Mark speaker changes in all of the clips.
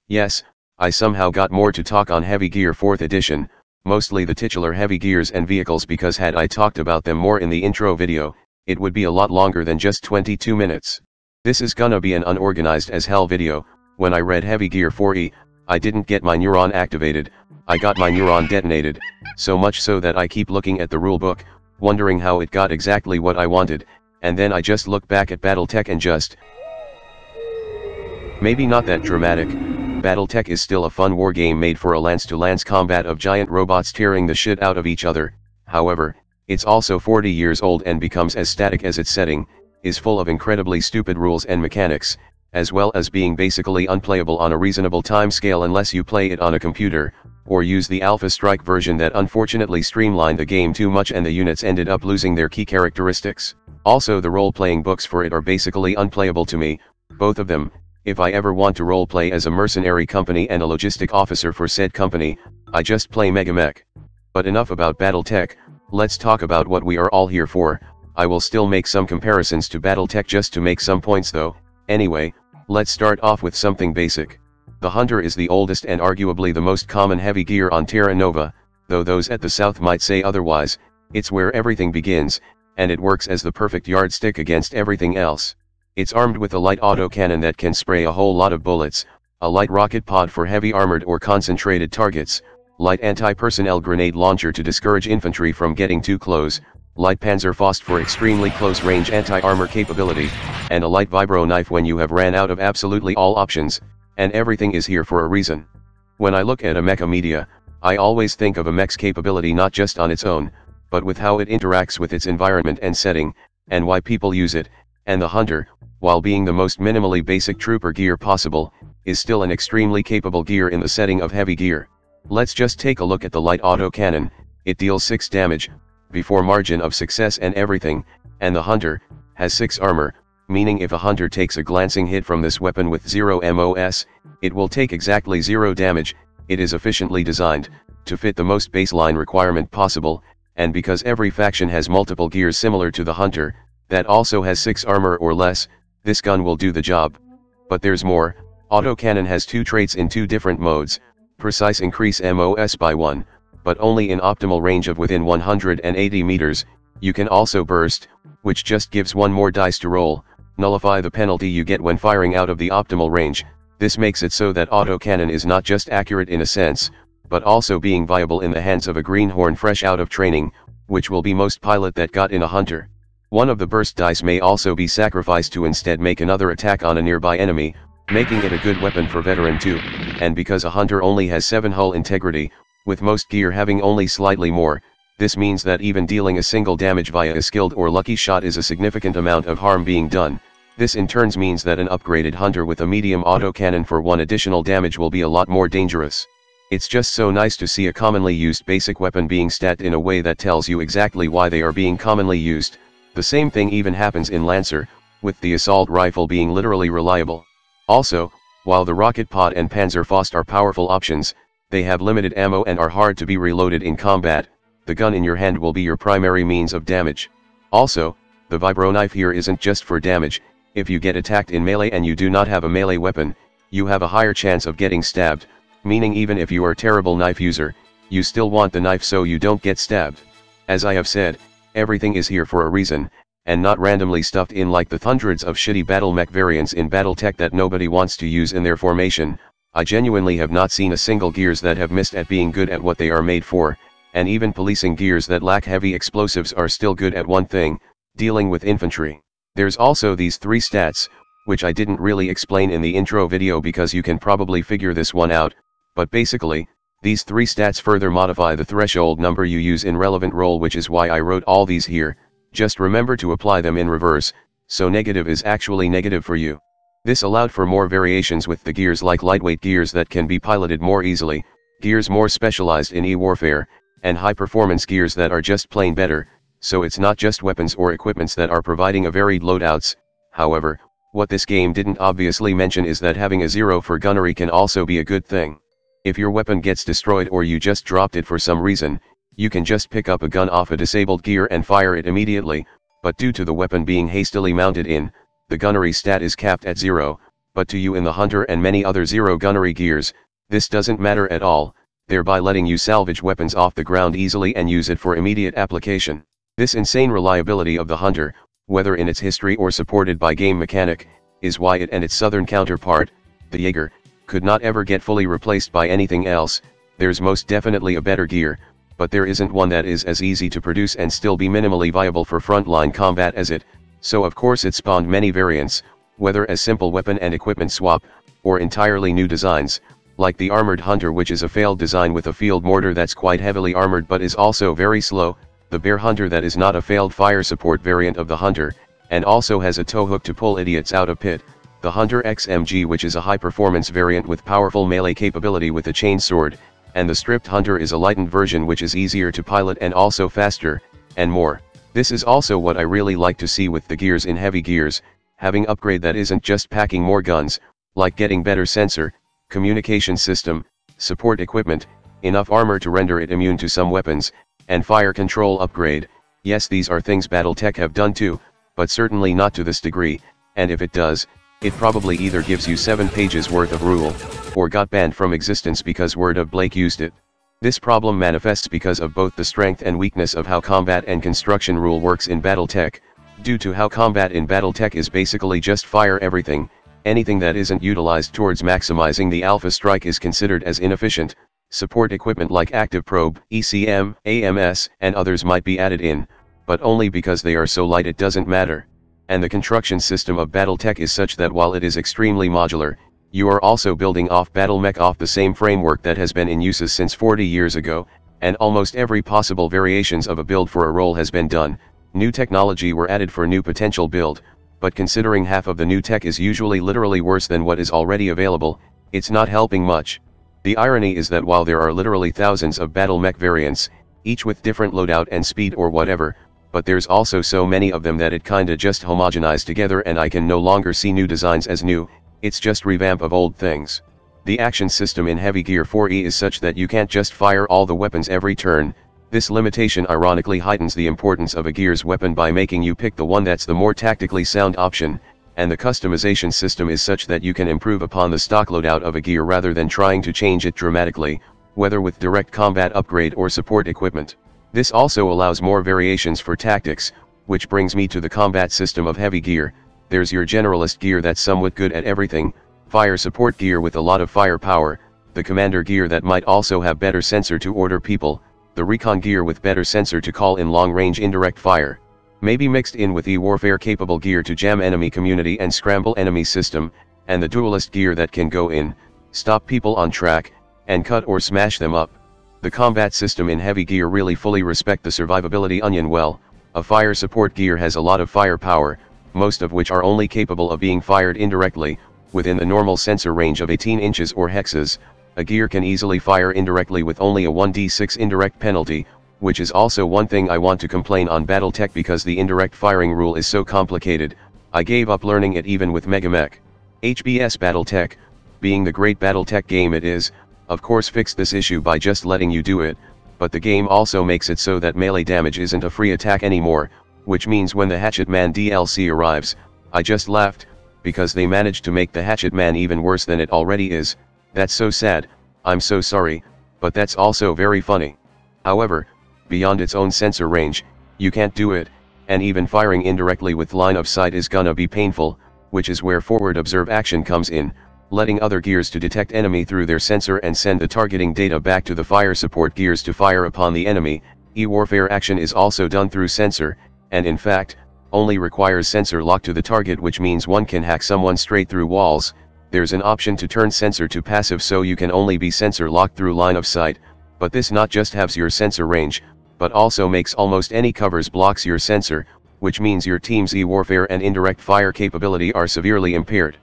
Speaker 1: Yes, I somehow got more to talk on Heavy Gear 4th edition, mostly the titular heavy gears and vehicles, because had I talked about them more in the intro video, it would be a lot longer than just 22 minutes. This is gonna be an unorganized as hell video. When I read Heavy Gear 4E, I didn't get my neuron activated, I got my neuron detonated, so much so that I keep looking at the rulebook, wondering how it got exactly what I wanted, and then I just look back at BattleTech and just... Maybe not that dramatic. BattleTech is still a fun war game made for a lance-to-lance combat of giant robots tearing the shit out of each other. However, it's also 40 years old and becomes as static as its setting, is full of incredibly stupid rules and mechanics, as well as being basically unplayable on a reasonable time scale unless you play it on a computer, or use the Alpha Strike version that unfortunately streamlined the game too much and the units ended up losing their key characteristics. Also, the role-playing books for it are basically unplayable to me, both of them. If I ever want to roleplay as a mercenary company and a logistic officer for said company, I just play Mega Mech. But enough about BattleTech, let's talk about what we are all here for. I will still make some comparisons to BattleTech just to make some points though. Anyway, let's start off with something basic. The Hunter is the oldest and arguably the most common heavy gear on Terra Nova, though those at the south might say otherwise. It's where everything begins, and it works as the perfect yardstick against everything else. It's armed with a light autocannon that can spray a whole lot of bullets, a light rocket pod for heavy armored or concentrated targets, light anti-personnel grenade launcher to discourage infantry from getting too close, light Panzerfaust for extremely close-range anti-armor capability, and a light vibro knife when you have ran out of absolutely all options, and everything is here for a reason. When I look at a mecha media, I always think of a mech's capability not just on its own, but with how it interacts with its environment and setting, and why people use it, and the Hunter, while being the most minimally basic trooper gear possible, is still an extremely capable gear in the setting of heavy gear. Let's just take a look at the light autocannon. It deals 6 damage, before margin of success and everything, and the Hunter has 6 armor, meaning if a Hunter takes a glancing hit from this weapon with 0 MOS, it will take exactly 0 damage. It is efficiently designed to fit the most baseline requirement possible, and because every faction has multiple gears similar to the Hunter, that also has 6 armor or less, this gun will do the job. But there's more. Autocannon has 2 traits in 2 different modes. Precise increase MOS by 1, but only in optimal range of within 180 meters. You can also burst, which just gives 1 more dice to roll, nullify the penalty you get when firing out of the optimal range. This makes it so that autocannon is not just accurate in a sense, but also being viable in the hands of a greenhorn fresh out of training, which will be most pilot that got in a Hunter. One of the burst dice may also be sacrificed to instead make another attack on a nearby enemy, making it a good weapon for veteran too. And because a Hunter only has 7 hull integrity, with most gear having only slightly more, this means that even dealing a single damage via a skilled or lucky shot is a significant amount of harm being done. This in turn means that an upgraded Hunter with a medium autocannon for 1 additional damage will be a lot more dangerous. It's just so nice to see a commonly used basic weapon being statted in a way that tells you exactly why they are being commonly used. The same thing even happens in Lancer, with the assault rifle being literally reliable. Also, while the rocket pod and Panzerfaust are powerful options, they have limited ammo and are hard to be reloaded in combat. The gun in your hand will be your primary means of damage. Also, the vibro knife here isn't just for damage. If you get attacked in melee and you do not have a melee weapon, you have a higher chance of getting stabbed, meaning even if you are a terrible knife user, you still want the knife so you don't get stabbed. As I have said, everything is here for a reason, and not randomly stuffed in like the hundreds of shitty battle mech variants in BattleTech that nobody wants to use in their formation. I genuinely have not seen a single gears that have missed at being good at what they are made for, and even policing gears that lack heavy explosives are still good at one thing: dealing with infantry. There's also these 3 stats, which I didn't really explain in the intro video because you can probably figure this one out, but basically, these 3 stats further modify the threshold number you use in relevant role, which is why I wrote all these here. Just remember to apply them in reverse, so negative is actually negative for you. This allowed for more variations with the gears, like lightweight gears that can be piloted more easily, gears more specialized in e-warfare, and high-performance gears that are just plain better, so it's not just weapons or equipments that are providing a varied loadouts. However, what this game didn't obviously mention is that having a 0 for gunnery can also be a good thing. If your weapon gets destroyed or you just dropped it for some reason, you can just pick up a gun off a disabled gear and fire it immediately, but due to the weapon being hastily mounted in, the gunnery stat is capped at 0, but to you in the Hunter and many other zero gunnery gears, this doesn't matter at all, thereby letting you salvage weapons off the ground easily and use it for immediate application. This insane reliability of the Hunter, whether in its history or supported by game mechanic, is why it and its southern counterpart, the Jaeger, could not ever get fully replaced by anything else. There's most definitely a better gear, but there isn't one that is as easy to produce and still be minimally viable for frontline combat as it, so of course it spawned many variants, whether as simple weapon and equipment swap, or entirely new designs, like the Armored Hunter, which is a failed design with a field mortar that's quite heavily armored but is also very slow, the Bear Hunter that is not a failed fire support variant of the Hunter, and also has a tow hook to pull idiots out of pit, the Hunter XMG, which is a high-performance variant with powerful melee capability with a chain sword, and the Stripped Hunter is a lightened version which is easier to pilot and also faster, and more. This is also what I really like to see with the gears in heavy gears, having upgrade that isn't just packing more guns, like getting better sensor, communication system, support equipment, enough armor to render it immune to some weapons, and fire control upgrade. Yes, these are things BattleTech have done too, but certainly not to this degree, and if it does, it probably either gives you 7 pages worth of rule, or got banned from existence because Word of Blake used it. This problem manifests because of both the strength and weakness of how combat and construction rule works in BattleTech, due to how combat in BattleTech is basically just fire everything. Anything that isn't utilized towards maximizing the alpha strike is considered as inefficient. Support equipment like Active Probe, ECM, AMS, and others might be added in, but only because they are so light it doesn't matter. And the construction system of BattleTech is such that while it is extremely modular, you are also building off BattleMech off the same framework that has been in use since 40 years ago, and almost every possible variations of a build for a role has been done. New technology were added for new potential build, but considering half of the new tech is usually literally worse than what is already available, it's not helping much. The irony is that while there are literally thousands of BattleMech variants, each with different loadout and speed or whatever, but there's also so many of them that it kinda just homogenized together and I can no longer see new designs as new, it's just revamp of old things. The action system in Heavy Gear 4E is such that you can't just fire all the weapons every turn. This limitation ironically heightens the importance of a gear's weapon by making you pick the one that's the more tactically sound option, and the customization system is such that you can improve upon the stock loadout of a gear rather than trying to change it dramatically, whether with direct combat upgrade or support equipment. This also allows more variations for tactics, which brings me to the combat system of Heavy Gear. There's your generalist gear that's somewhat good at everything, fire support gear with a lot of firepower, the commander gear that might also have better sensor to order people, the recon gear with better sensor to call in long-range indirect fire, maybe mixed in with e-warfare capable gear to jam enemy community and scramble enemy system, and the duelist gear that can go in, stop people on track, and cut or smash them up. The combat system in Heavy Gear really fully respect the survivability onion well. A fire support gear has a lot of firepower, most of which are only capable of being fired indirectly, within the normal sensor range of 18 inches or hexes. A gear can easily fire indirectly with only a 1d6 indirect penalty, which is also one thing I want to complain on BattleTech because the indirect firing rule is so complicated. I gave up learning it even with MegaMech. HBS BattleTech, being the great BattleTech game it is, of course fixed this issue by just letting you do it, but the game also makes it so that melee damage isn't a free attack anymore, which means when the Hatchet Man DLC arrives, I just laughed, because they managed to make the Hatchet Man even worse than it already is. That's so sad, I'm so sorry, but that's also very funny. However, beyond its own sensor range, you can't do it, and even firing indirectly with line of sight is gonna be painful, which is where forward observe action comes in, letting other gears to detect enemy through their sensor and send the targeting data back to the fire support gears to fire upon the enemy. E-warfare action is also done through sensor, and in fact, only requires sensor lock to the target, which means one can hack someone straight through walls. There's an option to turn sensor to passive so you can only be sensor locked through line of sight, but this not just halves your sensor range, but also makes almost any covers blocks your sensor, which means your team's e-warfare and indirect fire capability are severely impaired.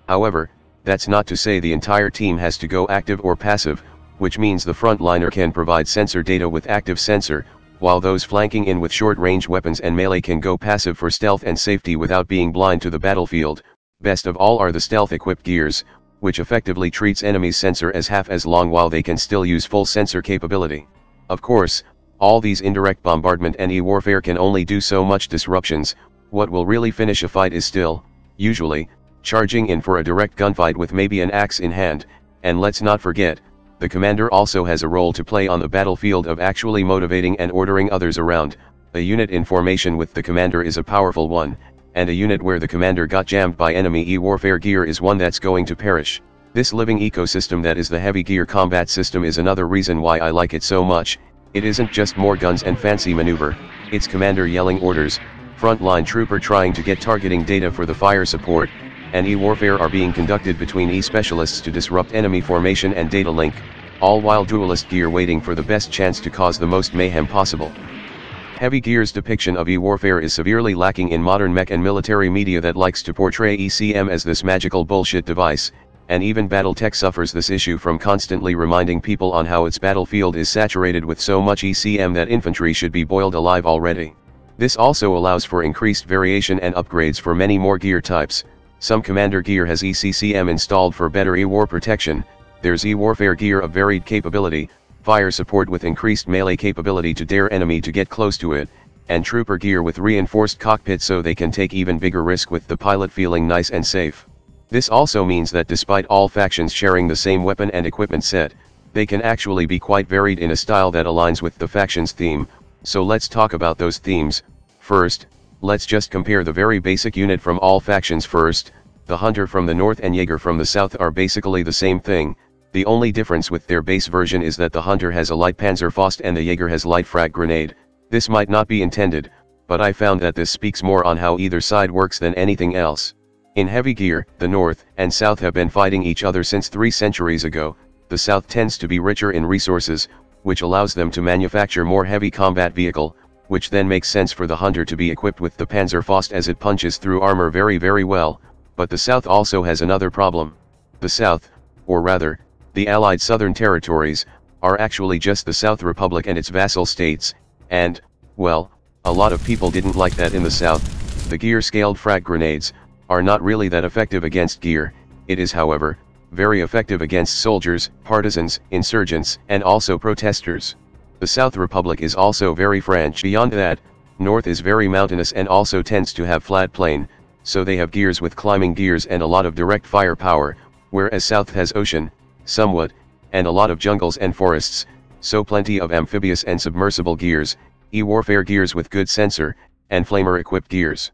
Speaker 1: However, that's not to say the entire team has to go active or passive, which means the frontliner can provide sensor data with active sensor, while those flanking in with short-range weapons and melee can go passive for stealth and safety without being blind to the battlefield. Best of all are the stealth-equipped gears, which effectively treats enemies' sensor as half as long while they can still use full sensor capability. Of course, all these indirect bombardment and e-warfare can only do so much disruptions. What will really finish a fight is still, usually, charging in for a direct gunfight with maybe an axe in hand. And let's not forget, the commander also has a role to play on the battlefield of actually motivating and ordering others around. A unit in formation with the commander is a powerful one, and a unit where the commander got jammed by enemy e-warfare gear is one that's going to perish. This living ecosystem that is the heavy gear combat system is another reason why I like it so much. It isn't just more guns and fancy maneuver, it's commander yelling orders, frontline trooper trying to get targeting data for the fire support, and e-warfare are being conducted between e-specialists to disrupt enemy formation and data link, all while duelist gear waiting for the best chance to cause the most mayhem possible. Heavy gear's depiction of e-warfare is severely lacking in modern mech and military media that likes to portray ECM as this magical bullshit device, and even BattleTech suffers this issue from constantly reminding people on how its battlefield is saturated with so much ECM that infantry should be boiled alive already. This also allows for increased variation and upgrades for many more gear types. Some commander gear has ECCM installed for better e-war protection. There's e-warfare gear of varied capability, fire support with increased melee capability to dare enemy to get close to it, and trooper gear with reinforced cockpit so they can take even bigger risk with the pilot feeling nice and safe. This also means that despite all factions sharing the same weapon and equipment set, they can actually be quite varied in a style that aligns with the faction's theme. So let's talk about those themes. First, let's just compare the very basic unit from all factions first. The Hunter from the north and Jaeger from the south are basically the same thing. The only difference with their base version is that the Hunter has a light Panzerfaust and the Jaeger has light frag grenade. This might not be intended, but I found that this speaks more on how either side works than anything else. In heavy gear, the north and south have been fighting each other since 3 centuries ago. The south tends to be richer in resources, which allows them to manufacture more heavy combat vehicle, which then makes sense for the Hunter to be equipped with the Panzerfaust as it punches through armor very well, but the south also has another problem. The south, or rather, the Allied Southern Territories, are actually just the South Republic and its vassal states, and, well, a lot of people didn't like that in the south. The gear-scaled frag grenades are not really that effective against gear. It is, however, very effective against soldiers, partisans, insurgents, and also protesters. The South Republic is also very French. Beyond that, North is very mountainous and also tends to have flat plain, so they have gears with climbing gears and a lot of direct firepower, whereas South has ocean, somewhat, and a lot of jungles and forests, so plenty of amphibious and submersible gears, e-warfare gears with good sensor, and flamer-equipped gears.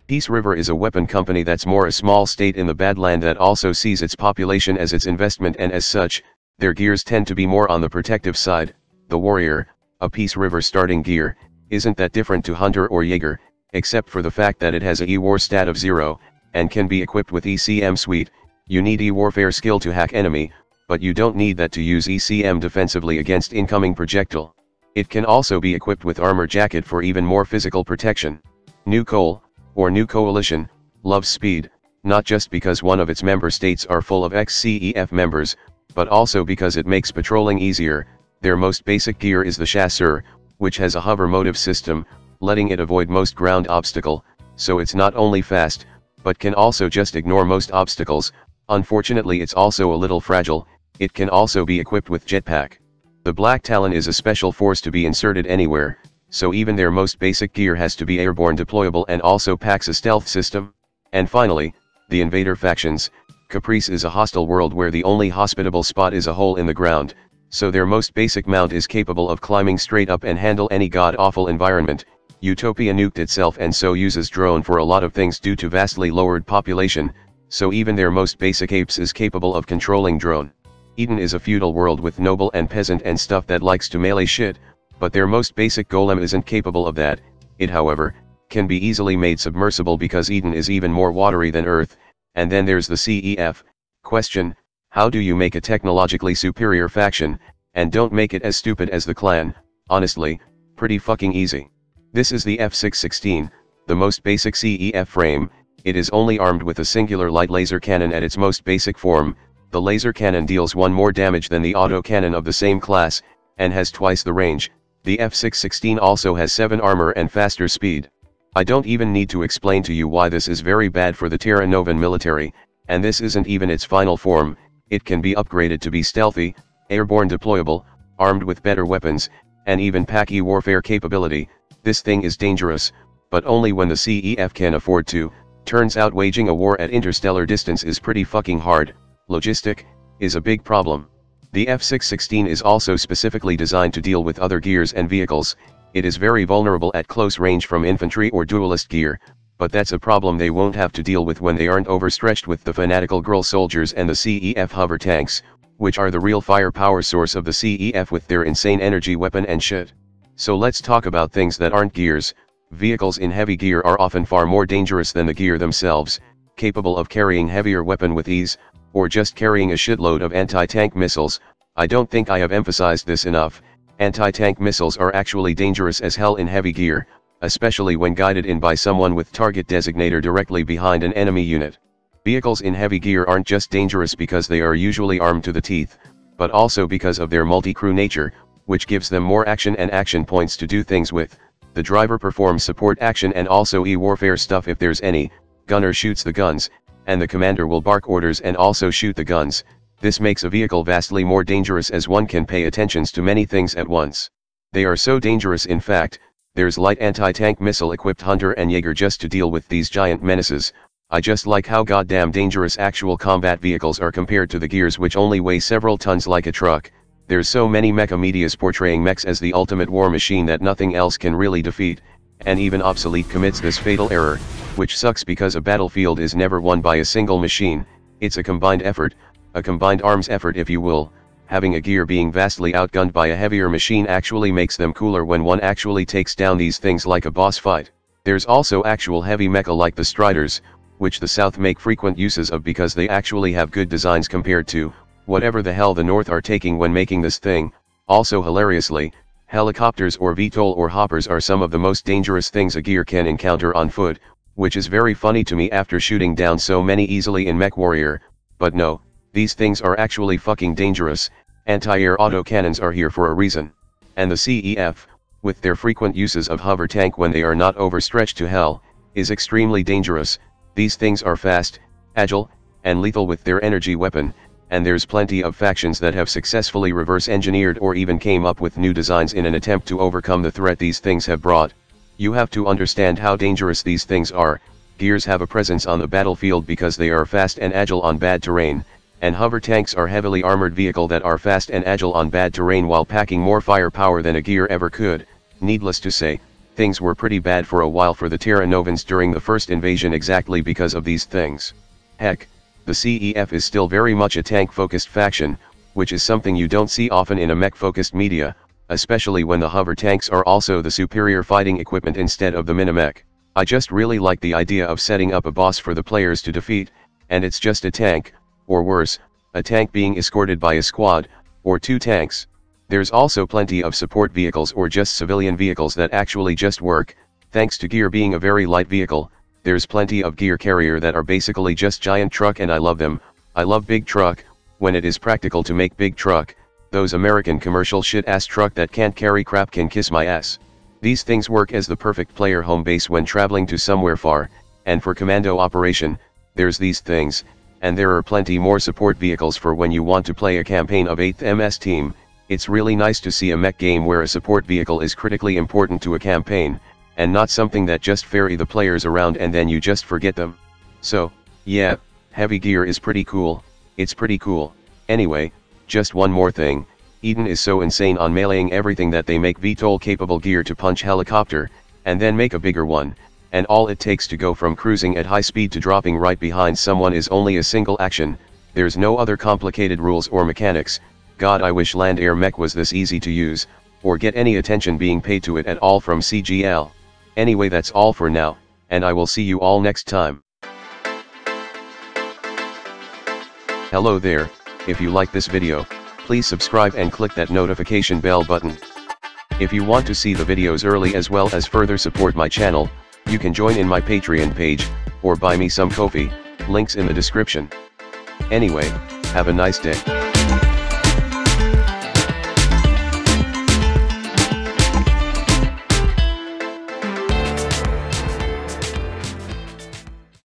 Speaker 1: Peace River is a weapon company that's more a small state in the Badland that also sees its population as its investment, and as such, their gears tend to be more on the protective side. The Warrior, a Peace River starting gear, isn't that different to Hunter or Jaeger, except for the fact that it has a E-War stat of 0, and can be equipped with ECM suite. You need E-Warfare skill to hack enemy, but you don't need that to use ECM defensively against incoming projectile. It can also be equipped with armor jacket for even more physical protection. New Coal, or New Coalition, loves speed, not just because one of its member states are full of ex-CEF members, but also because it makes patrolling easier. Their most basic gear is the Chasseur, which has a hover motive system, letting it avoid most ground obstacle, so it's not only fast, but can also just ignore most obstacles. Unfortunately, it's also a little fragile. It can also be equipped with jetpack. The Black Talon is a special force to be inserted anywhere, so even their most basic gear has to be airborne deployable and also packs a stealth system. And finally, the Invader factions. Caprice is a hostile world where the only hospitable spot is a hole in the ground, so their most basic mount is capable of climbing straight up and handle any god-awful environment. Utopia nuked itself and so uses drone for a lot of things due to vastly lowered population, so even their most basic apes is capable of controlling drone. Eden is a feudal world with noble and peasant and stuff that likes to melee shit, but their most basic golem isn't capable of that. It, however, can be easily made submersible because Eden is even more watery than Earth. And then there's the CEF. Question: how do you make a technologically superior faction, and don't make it as stupid as the clan? Honestly, pretty fucking easy. This is the F616, the most basic CEF frame. It is only armed with a singular light laser cannon at its most basic form. The laser cannon deals 1 more damage than the auto cannon of the same class, and has twice the range. The F616 also has 7 armor and faster speed. I don't even need to explain to you why this is very bad for the Terra Novan military, and this isn't even its final form. It can be upgraded to be stealthy, airborne deployable, armed with better weapons, and even pack E-warfare capability. This thing is dangerous, but only when the CEF can afford to. Turns out waging a war at interstellar distance is pretty fucking hard. Logistic is a big problem. The F-616 is also specifically designed to deal with other gears and vehicles. It is very vulnerable at close range from infantry or duelist gear, but that's a problem they won't have to deal with when they aren't overstretched with the fanatical girl soldiers and the CEF hover tanks, which are the real firepower source of the CEF with their insane energy weapon and shit. So let's talk about things that aren't gears. Vehicles in heavy gear are often far more dangerous than the gear themselves, capable of carrying heavier weapon with ease, or just carrying a shitload of anti-tank missiles. I don't think I have emphasized this enough. Anti-tank missiles are actually dangerous as hell in heavy gear, especially when guided in by someone with target designator directly behind an enemy unit. Vehicles in heavy gear aren't just dangerous because they are usually armed to the teeth, but also because of their multi-crew nature, which gives them more action and action points to do things with. The driver performs support action and also e-warfare stuff if there's any, gunner shoots the guns, and the commander will bark orders and also shoot the guns. This makes a vehicle vastly more dangerous as one can pay attention to many things at once. They are so dangerous in fact, there's light anti-tank missile equipped Hunter and Jaeger just to deal with these giant menaces. I just like how goddamn dangerous actual combat vehicles are compared to the gears which only weigh several tons like a truck. There's so many mecha medias portraying mechs as the ultimate war machine that nothing else can really defeat, and even Obsolete commits this fatal error, which sucks because a battlefield is never won by a single machine, it's a combined effort, a combined arms effort if you will. Having a gear being vastly outgunned by a heavier machine actually makes them cooler when one actually takes down these things like a boss fight. There's also actual heavy mecha like the Striders, which the South make frequent uses of because they actually have good designs compared to whatever the hell the North are taking when making this thing. Also hilariously, helicopters or VTOL or hoppers are some of the most dangerous things a gear can encounter on foot, which is very funny to me after shooting down so many easily in MechWarrior, but no, these things are actually fucking dangerous. Anti-air autocannons are here for a reason. And the CEF, with their frequent uses of hover tank when they are not overstretched to hell, is extremely dangerous. These things are fast, agile, and lethal with their energy weapon, and there's plenty of factions that have successfully reverse-engineered or even came up with new designs in an attempt to overcome the threat these things have brought. You have to understand how dangerous these things are. Gears have a presence on the battlefield because they are fast and agile on bad terrain, and hover tanks are heavily armored vehicles that are fast and agile on bad terrain while packing more firepower than a gear ever could. Needless to say, things were pretty bad for a while for the Terra Novans during the first invasion exactly because of these things. Heck, the CEF is still very much a tank-focused faction, which is something you don't see often in a mech-focused media, especially when the hover tanks are also the superior fighting equipment instead of the minimech. I just really like the idea of setting up a boss for the players to defeat, and it's just a tank, or worse, a tank being escorted by a squad, or two tanks. There's also plenty of support vehicles or just civilian vehicles that actually just work. Thanks to gear being a very light vehicle, there's plenty of gear carrier that are basically just giant truck, and I love them. I love big truck, when it is practical to make big truck. Those American commercial shit ass truck that can't carry crap can kiss my ass. These things work as the perfect player home base when traveling to somewhere far, and for commando operation, there's these things, and there are plenty more support vehicles for when you want to play a campaign of 8th MS team. It's really nice to see a mech game where a support vehicle is critically important to a campaign, and not something that just ferry the players around and then you just forget them. So, yeah, heavy gear is pretty cool, it's pretty cool. Anyway, just one more thing, Eden is so insane on meleeing everything that they make VTOL capable gear to punch helicopter, and then make a bigger one, and all it takes to go from cruising at high speed to dropping right behind someone is only a single action. There's no other complicated rules or mechanics. God, I wish land air mech was this easy to use, or get any attention being paid to it at all from CGL. Anyway, that's all for now, and I will see you all next time. Hello there, if you like this video, please subscribe and click that notification bell button. If you want to see the videos early as well as further support my channel, you can join in my Patreon page, or buy me some coffee, links in the description. Anyway, have a nice day.